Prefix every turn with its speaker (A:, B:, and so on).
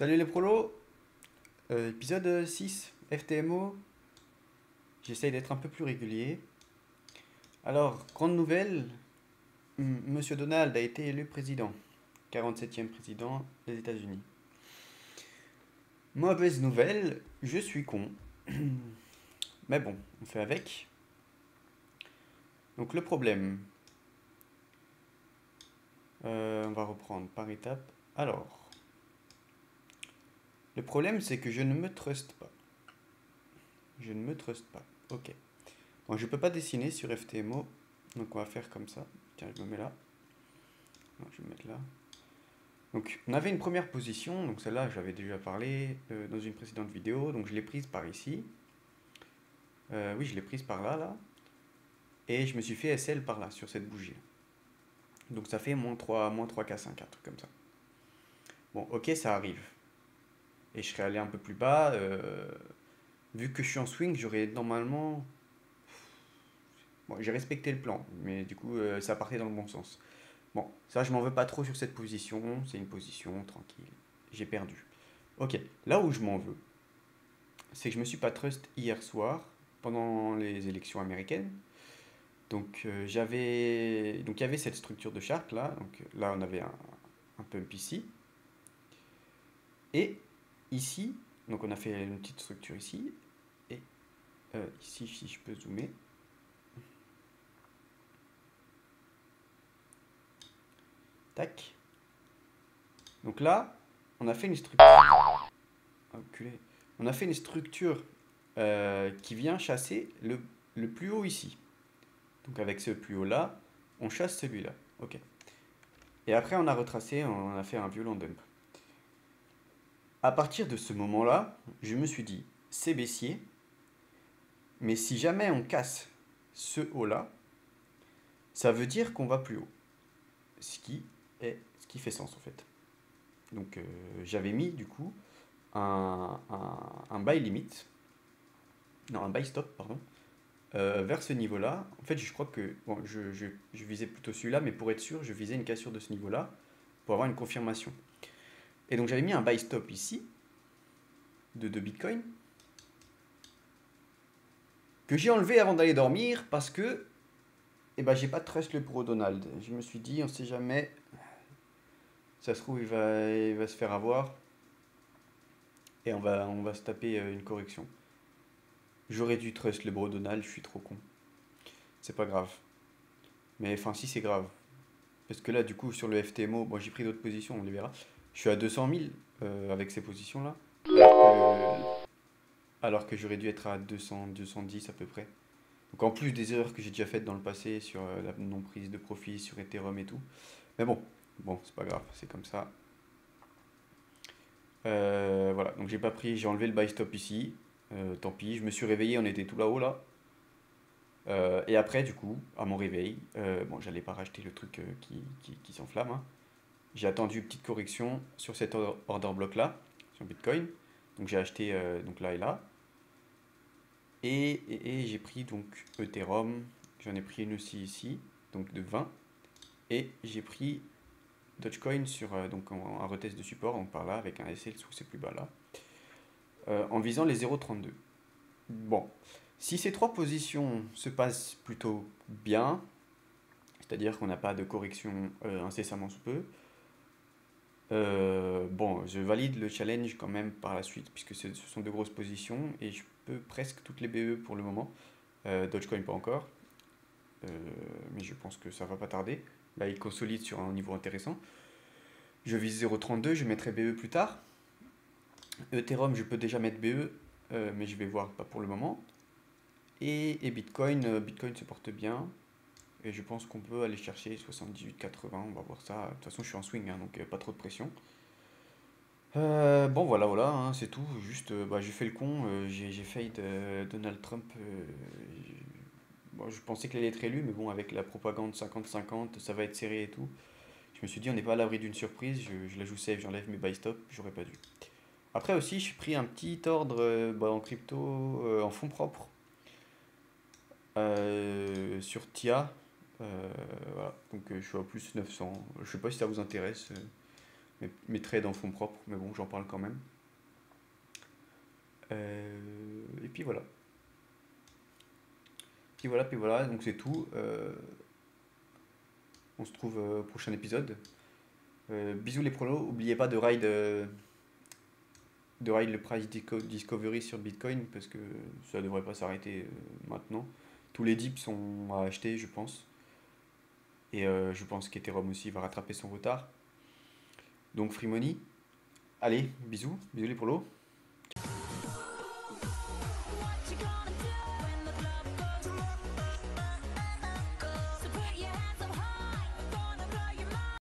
A: Salut les prolos, épisode 6, FTMO. J'essaye d'être un peu plus régulier. Alors, grande nouvelle, Monsieur Donald a été élu président, 47e président des États-Unis. Mauvaise nouvelle, je suis con. Mais bon, on fait avec. Donc le problème, on va reprendre par étapes. Alors, le problème c'est que je ne me truste pas. Je ne me truste pas. Ok. Bon, je peux pas dessiner sur FTMO, donc on va faire comme ça. Tiens, je me mets là. Non, je vais me mettre là. Donc, on avait une première position, donc celle-là, j'avais déjà parlé dans une précédente vidéo, donc je l'ai prise par ici. Oui, je l'ai prise par là, là. Et je me suis fait SL par là, sur cette bougie. Donc ça fait -3, -3K5, un truc comme ça. Bon, ok, ça arrive. Et je serais allé un peu plus bas. Vu que je suis en swing, j'aurais normalement... Bon, j'ai respecté le plan, mais du coup, ça partait dans le bon sens. Bon, ça, je m'en veux pas trop sur cette position. C'est une position tranquille. J'ai perdu. Ok, là où je m'en veux, c'est que je me suis pas trust hier soir pendant les élections américaines. Donc il y avait cette structure de charte là. Donc là on avait un pump ici et ici. Donc on a fait une petite structure ici et ici si je peux zoomer. Tac. Donc là on a fait une structure. Enculé. On a fait une structure qui vient chasser le plus haut ici. Donc avec ce plus haut là, on chasse celui-là. Ok. Et après, on a retracé, on a fait un violent dump. À partir de ce moment-là, je me suis dit, c'est baissier, mais si jamais on casse ce haut-là, ça veut dire qu'on va plus haut. Ce qui fait sens en fait. Donc j'avais mis du coup un buy limit, non un buy stop, pardon, vers ce niveau-là. En fait, je crois que, bon, je visais plutôt celui-là, mais pour être sûr, je visais une cassure de ce niveau-là pour avoir une confirmation. Et donc j'avais mis un buy stop ici, de Bitcoin, que j'ai enlevé avant d'aller dormir parce que j'ai pas de trust le pro Donald. Je me suis dit, on sait jamais, ça se trouve, il va se faire avoir et on va se taper une correction. J'aurais dû trust le bro Donald, je suis trop con. C'est pas grave. Mais enfin, si c'est grave. Parce que là, du coup, sur le FTMO, bon, j'ai pris d'autres positions, on les verra. Je suis à 200 000 avec ces positions-là. Alors que j'aurais dû être à 200, 210 à peu près. Donc en plus des erreurs que j'ai déjà faites dans le passé sur la non-prise de profit sur Ethereum et tout. Mais bon, c'est pas grave, c'est comme ça. Voilà, donc j'ai enlevé le buy stop ici. Tant pis, je me suis réveillé, on était tout là-haut là. Et après, du coup, à mon réveil, bon, j'allais pas racheter le truc qui s'enflamme, hein. J'ai attendu une petite correction sur cet order block là, sur Bitcoin. Donc j'ai acheté donc là et là. Et j'ai pris donc Ethereum, j'en ai pris une aussi ici, donc de 20. Et j'ai pris Dogecoin sur donc un retest de support, donc par là, avec un SL sous ces plus bas là, en visant les 0,32. Bon, si ces trois positions se passent plutôt bien, c'est-à-dire qu'on n'a pas de correction incessamment sous peu, bon, je valide le challenge quand même par la suite, puisque ce sont de grosses positions, et je peux presque toutes les BE pour le moment. Dogecoin pas encore, euh, mais je pense que ça va pas tarder. Là, il consolide sur un niveau intéressant. Je vise 0,32, je mettrai BE plus tard. Ethereum, je peux déjà mettre BE, mais je vais voir, pas pour le moment. Et Bitcoin, Bitcoin se porte bien. Et je pense qu'on peut aller chercher 78,80, on va voir ça. De toute façon, je suis en swing, hein, donc pas trop de pression. Bon, voilà, hein, c'est tout. Juste, j'ai fait le con, j'ai failli Donald Trump. Bon, je pensais qu'il allait être élu, mais bon, avec la propagande 50-50, ça va être serré et tout. Je me suis dit, on n'est pas à l'abri d'une surprise. Je la joue safe, j'enlève mes buy stop, j'aurais pas dû. Après aussi, j'ai pris un petit ordre en crypto, en fonds propres, sur TIA. Voilà, donc je suis à plus 900. Je sais pas si ça vous intéresse. mes trades en fonds propres, mais bon, j'en parle quand même. Et puis voilà. Puis voilà, donc c'est tout. On se trouve au prochain épisode. Bisous les prolos, n'oubliez pas de ride le price discovery sur Bitcoin parce que ça devrait pas s'arrêter maintenant. Tous les dips sont à acheter, je pense. Et je pense qu'Ethereum aussi va rattraper son retard. Donc Free Money. Allez, bisous, bisous les prolos.